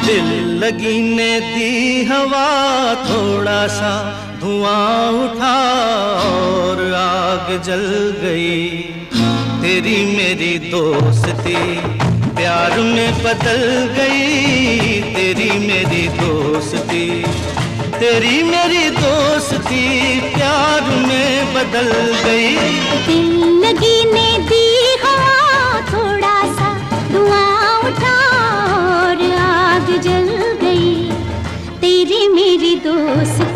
दिल लगी ने दी हवा, थोड़ा सा धुआं उठा और आग जल गई। तेरी मेरी दोस्ती प्यार में बदल गई। तेरी मेरी दोस्ती, तेरी मेरी दोस्ती प्यार में बदल गई। दिल लगी ने दी हवा, थोड़ा सा धुआं उठा और आग जल गई। तेरी मेरी दोस्ती